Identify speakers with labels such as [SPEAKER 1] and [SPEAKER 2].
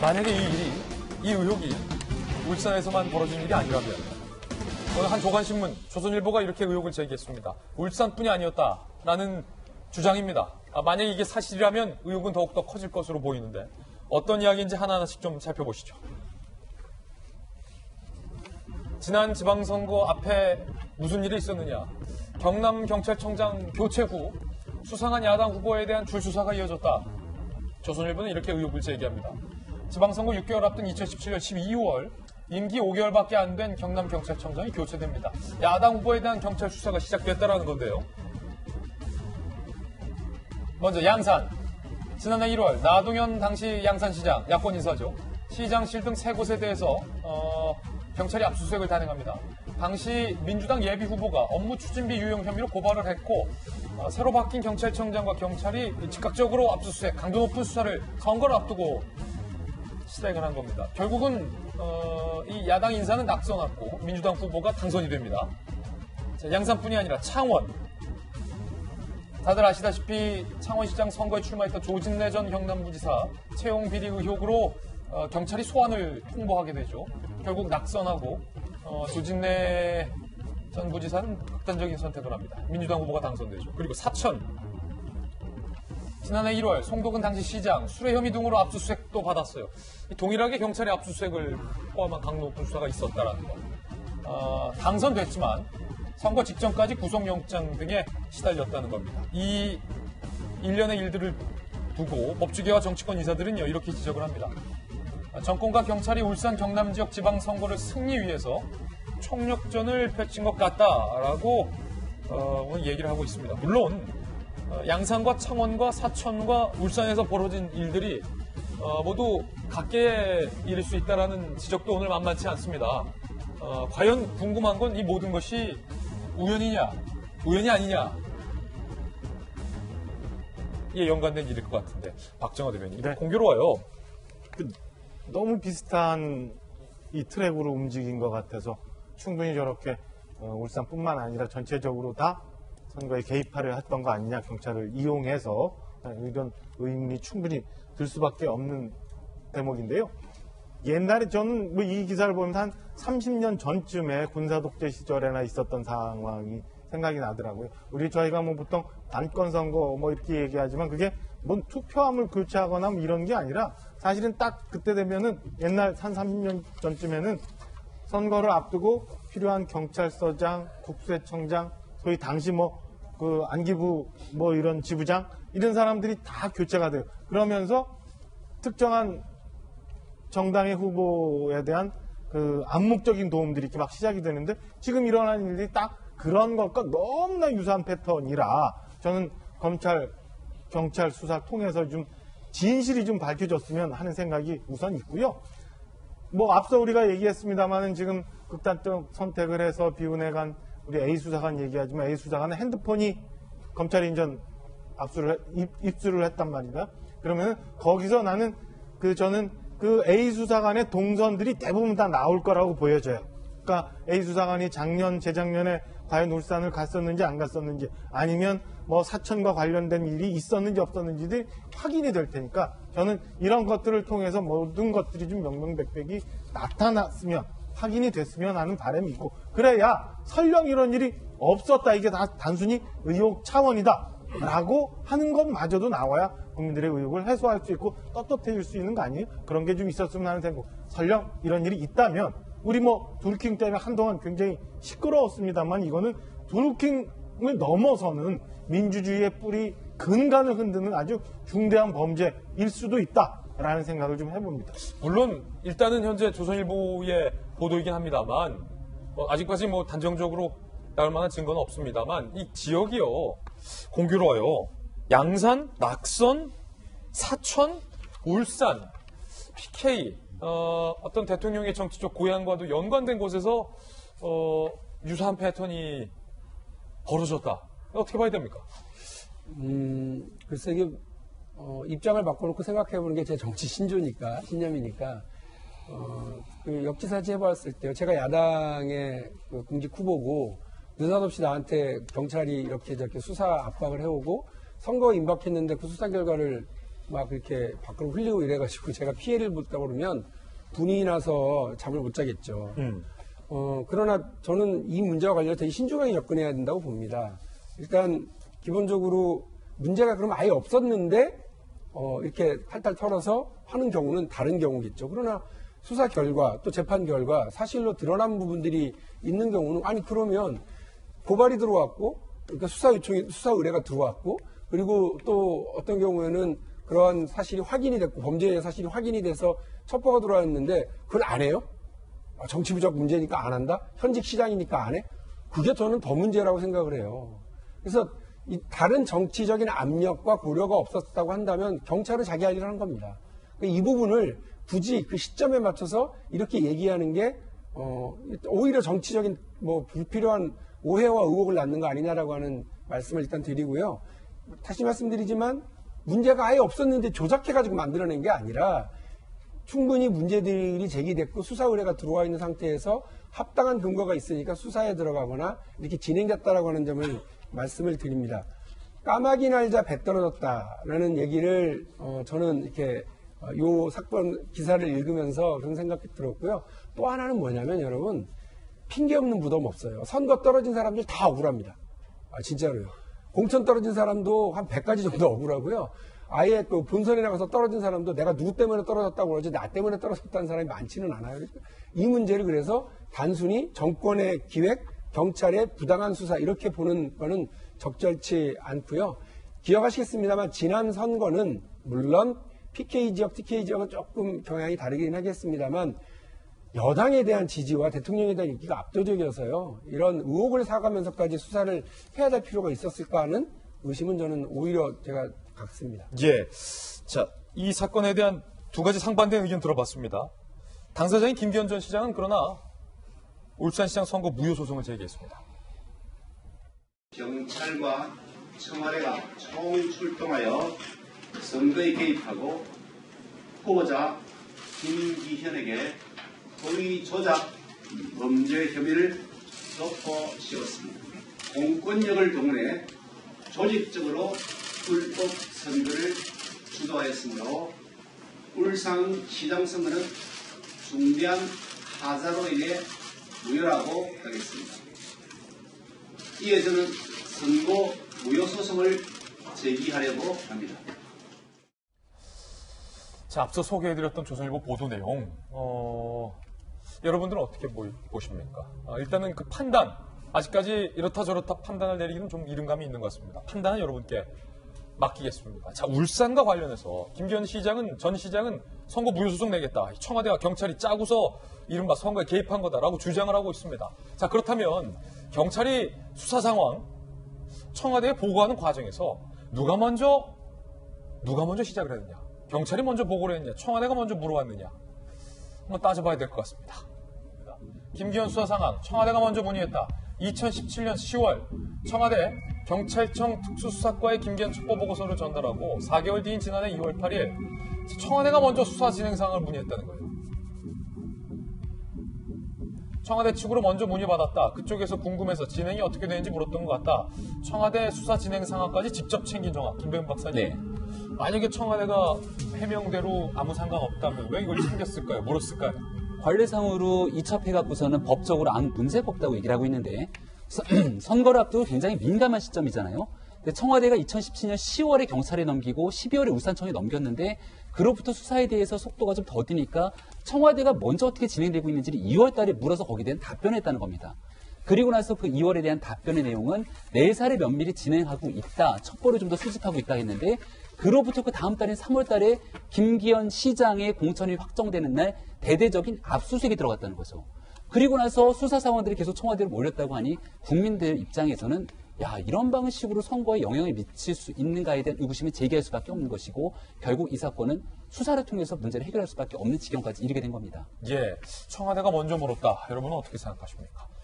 [SPEAKER 1] 만약에 이 의혹이 울산에서만 벌어진 일이 아니라면 오늘 한 조간신문, 조선일보가 이렇게 의혹을 제기했습니다. 울산뿐이 아니었다라는 주장입니다. 만약에 이게 사실이라면 의혹은 더욱더 커질 것으로 보이는데 어떤 이야기인지 하나하나씩 좀 살펴보시죠. 지난 지방선거 앞에 무슨 일이 있었느냐. 경남경찰청장 교체 후 수상한 야당 후보에 대한 줄수사가 이어졌다. 조선일보는 이렇게 의혹을 제기합니다. 지방선거 6개월 앞둔 2017년 12월 임기 5개월밖에 안 된 경남경찰청장이 교체됩니다. 야당 후보에 대한 경찰 수사가 시작됐다라는 건데요. 먼저 양산. 지난해 1월 나동현 당시 양산시장, 야권 인사죠. 시장실 등 3곳에 대해서 경찰이 압수수색을 단행합니다. 당시 민주당 예비 후보가 업무 추진비 유용 혐의로 고발을 했고 새로 바뀐 경찰청장과 경찰이 즉각적으로 압수수색, 강도 높은 수사를 선거를 앞두고 시작을 한 겁니다. 결국은 이 야당 인사는 낙선했고 민주당 후보가 당선이 됩니다. 자, 양산뿐이 아니라 창원. 다들 아시다시피 창원시장 선거에 출마했던 조진래 전 경남부지사 채용 비리 의혹으로 경찰이 소환을 통보하게 되죠. 결국 낙선하고 조진래 전 부지사는 극단적인 선택을 합니다. 민주당 후보가 당선되죠. 그리고 사천. 지난해 1월 송도근 당시 시장 수뢰 혐의 등으로 압수수색도 받았어요. 동일하게 경찰의 압수수색을 포함한 강도 높은 수사가 있었다라는 거. 당선됐지만 선거 직전까지 구속영장 등에 시달렸다는 겁니다. 이 일련의 일들을 두고 법조계와 정치권 인사들은요 이렇게 지적을 합니다. 정권과 경찰이 울산 경남 지역 지방선거를 승리 위해서 총력전을 펼친 것 같다라고 오늘 얘기를 하고 있습니다. 물론 양산과 창원과 사천과 울산에서 벌어진 일들이 모두 각계의 일일 수 있다는 지적도 오늘 만만치 않습니다. 과연 궁금한 건 이 모든 것이 우연이냐, 우연이 아니냐 이에 연관된 일일 것 같은데 박정호 대변인
[SPEAKER 2] 네.
[SPEAKER 1] 공교로워요.
[SPEAKER 2] 너무 비슷한 이 트랙으로 움직인 것 같아서 충분히 저렇게 울산뿐만 아니라 전체적으로 다 선거에 개입하려 했던 거 아니냐, 경찰을 이용해서 이런 의문이 충분히 들 수밖에 없는 대목인데요. 옛날에 저는 뭐 이 기사를 보면 한 30년 전쯤에 군사독재 시절에나 있었던 상황이 생각이 나더라고요. 저희가 뭐 보통 단권 선거 뭐 이렇게 얘기하지만 그게 뭔 투표함을 교체하거나 뭐 이런 게 아니라 사실은 딱 그때 되면은 옛날 한 30년 전쯤에는 선거를 앞두고 필요한 경찰서장, 국세청장, 소위 당시 그 안기부 이런 지부장 이런 사람들이 다 교체가 돼요. 그러면서 특정한 정당의 후보에 대한 그 암묵적인 도움들이 이렇게 막 시작이 되는데 지금 일어나는 일들이 딱 그런 것과 너무나 유사한 패턴이라 저는 경찰 수사 통해서 좀 진실이 좀 밝혀졌으면 하는 생각이 우선 있고요. 앞서 우리가 얘기했습니다만은 지금 극단적 선택을 해서 비운해간 우리 A 수사관 얘기하지만 A 수사관은 핸드폰이 검찰이 인전 입수를 했단 말인가? 그러면 거기서 저는 그 A 수사관의 동선들이 대부분 다 나올 거라고 보여져요. 그러니까 A 수사관이 재작년에 과연 울산을 갔었는지 안 갔었는지 아니면 사천과 관련된 일이 있었는지 없었는지도 확인이 될 테니까 저는 이런 것들을 통해서 모든 것들이 좀 명명백백이 나타났으면 확인이 됐으면 하는 바람이 있고 그래야 설령 이런 일이 없었다 이게 다 단순히 의혹 차원이다 라고 하는 것마저도 나와야 국민들의 의혹을 해소할 수 있고 떳떳해질 수 있는 거 아니에요? 그런 게 좀 있었으면 하는 생각. 설령 이런 일이 있다면 우리 두루킹 때문에 한동안 굉장히 시끄러웠습니다만 이거는 두루킹을 넘어서는 민주주의의 뿌리 근간을 흔드는 아주 중대한 범죄일 수도 있다라는 생각을 좀 해봅니다.
[SPEAKER 1] 물론 일단은 현재 조선일보의 보도이긴 합니다만 아직까지 단정적으로 나올 만한 증거는 없습니다만 이 지역이요 공교로워요. 양산, 낙선, 사천, 울산, PK 어떤 대통령의 정치적 고향과도 연관된 곳에서 유사한 패턴이 벌어졌다. 어떻게 봐야 됩니까?
[SPEAKER 3] 글쎄 이게 입장을 바꿔놓고 생각해보는 게 제 정치 신념이니까 그 역지사지 해봤을 때요. 제가 야당의 그 공직 후보고 느닷없이 나한테 경찰이 이렇게 저렇게 수사 압박을 해오고 선거에 임박했는데 그 수사 결과를 막 이렇게 밖으로 흘리고 이래가지고 제가 피해를 봤다고 그러면 분이 나서 잠을 못 자겠죠. 그러나 저는 이 문제와 관련해서 되게 신중하게 접근해야 된다고 봅니다. 일단 기본적으로 문제가 그럼 아예 없었는데 이렇게 탈탈 털어서 하는 경우는 다른 경우겠죠. 그러나 수사 결과 또 재판 결과 사실로 드러난 부분들이 있는 경우는 아니 그러면 고발이 들어왔고 그러니까 수사 요청이 수사 의뢰가 들어왔고 그리고 또 어떤 경우에는 그러한 사실이 확인이 됐고 범죄의 사실이 확인이 돼서 첩보가 들어왔는데 그걸 안 해요? 정치부적 문제니까 안 한다? 현직 시장이니까 안 해? 그게 저는 더 문제라고 생각을 해요. 그래서 이 다른 정치적인 압력과 고려가 없었다고 한다면 경찰은 자기 할 일을 한 겁니다. 이 부분을 굳이 그 시점에 맞춰서 이렇게 얘기하는 게 오히려 정치적인 뭐 불필요한 오해와 의혹을 낳는 거 아니냐라고 하는 말씀을 일단 드리고요. 다시 말씀드리지만 문제가 아예 없었는데 조작해가지고 만들어낸 게 아니라 충분히 문제들이 제기됐고 수사 의뢰가 들어와 있는 상태에서 합당한 근거가 있으니까 수사에 들어가거나 이렇게 진행됐다라고 하는 점을 말씀을 드립니다. 까마귀 날자 배 떨어졌다라는 얘기를 저는 이렇게 요 사건 기사를 읽으면서 그런 생각이 들었고요. 또 하나는 뭐냐면 여러분 핑계 없는 무덤 없어요. 선거 떨어진 사람들 다 억울합니다. 진짜로요. 공천 떨어진 사람도 한 100가지 정도 억울하고요. 아예 그 본선에 나가서 떨어진 사람도 내가 누구 때문에 떨어졌다고 그러지 나 때문에 떨어졌다는 사람이 많지는 않아요. 이 문제를 그래서 단순히 정권의 기획, 경찰의 부당한 수사 이렇게 보는 거는 적절치 않고요. 기억하시겠습니다만 지난 선거는 물론 PK 지역, TK 지역은 조금 경향이 다르긴 하겠습니다만 여당에 대한 지지와 대통령에 대한 인기가 압도적이어서요. 이런 의혹을 사가면서까지 수사를 해야 될 필요가 있었을까 하는 의심은 저는 오히려 제가 갖습니다.
[SPEAKER 1] 예. 자, 이 사건에 대한 두 가지 상반된 의견 들어봤습니다. 당사자인 김기현 전 시장은 그러나 울산시장 선거 무효 소송을 제기했습니다.
[SPEAKER 4] 경찰과 청와대가 총출동하여 선거에 개입하고 후보자 김기현에게 허위 조작 범죄 혐의를 덮어 씌웠습니다. 공권력을 동원해 조직적으로 불법 선거를 주도하였으므로 울산시장 선거는 중대한 하자로 인해 무효라고 하겠습니다. 이에 저는 선고 무효 소송을 제기하려고 합니다.
[SPEAKER 1] 자, 앞서 소개해드렸던 조선일보 보도 내용, 여러분들은 어떻게 보십니까? 일단은 그 판단, 아직까지 이렇다 저렇다 판단을 내리기는 좀 이른감이 있는 것 같습니다. 판단은 여러분께 맡기겠습니다. 자, 울산과 관련해서 김기현 시장은, 전 시장은 선거 무효소송 내겠다. 청와대와 경찰이 짜고서 이른바 선거에 개입한 거다라고 주장을 하고 있습니다. 자, 그렇다면 경찰이 수사 상황, 청와대에 보고하는 과정에서 누가 먼저 시작을 했느냐? 경찰이 먼저 보고를 했느냐? 청와대가 먼저 물어왔느냐? 한번 따져봐야 될 것 같습니다. 김기현 수사 상황, 청와대가 먼저 문의했다. 2017년 10월 청와대 경찰청 특수수사과에 김기현 첩보보고서를 전달하고 4개월 뒤인 지난해 2월 8일 청와대가 먼저 수사 진행 상황을 문의했다는 거예요. 청와대 측으로 먼저 문의받았다. 그쪽에서 궁금해서 진행이 어떻게 되는지 물었던 것 같다. 청와대 수사 진행 상황까지 직접 챙긴 정황. 김배훈 박사님.
[SPEAKER 5] 네.
[SPEAKER 1] 만약에 청와대가 해명대로 아무 상관없다면 왜 이걸 챙겼을까요? 물었을까요?
[SPEAKER 5] 관례상으로 이첩해갖고서는 법적으로 아무 문제가 없다고 얘기를 하고 있는데 선거를 앞두고 굉장히 민감한 시점이잖아요. 근데 청와대가 2017년 10월에 경찰에 넘기고 12월에 울산청에 넘겼는데 그로부터 수사에 대해서 속도가 좀 더디니까 청와대가 먼저 어떻게 진행되고 있는지를 2월 달에 물어서 거기에 대한 답변했다는 겁니다. 그리고 나서 그 2월에 대한 답변의 내용은 4살에 면밀히 진행하고 있다. 첩보를 좀 더 수집하고 있다 했는데 그로부터 그 다음 달인 3월 달에 김기현 시장의 공천이 확정되는 날 대대적인 압수수색이 들어갔다는 거죠. 그리고 나서 수사 상황들이 계속 청와대로 몰렸다고 하니 국민들 입장에서는 야, 이런 방식으로 선거에 영향을 미칠 수 있는가에 대한 의구심이 제기할 수밖에 없는 것이고 결국 이 사건은 수사를 통해서 문제를 해결할 수밖에 없는 지경까지 이르게 된 겁니다.
[SPEAKER 1] 예, 청와대가 먼저 물었다. 여러분은 어떻게 생각하십니까?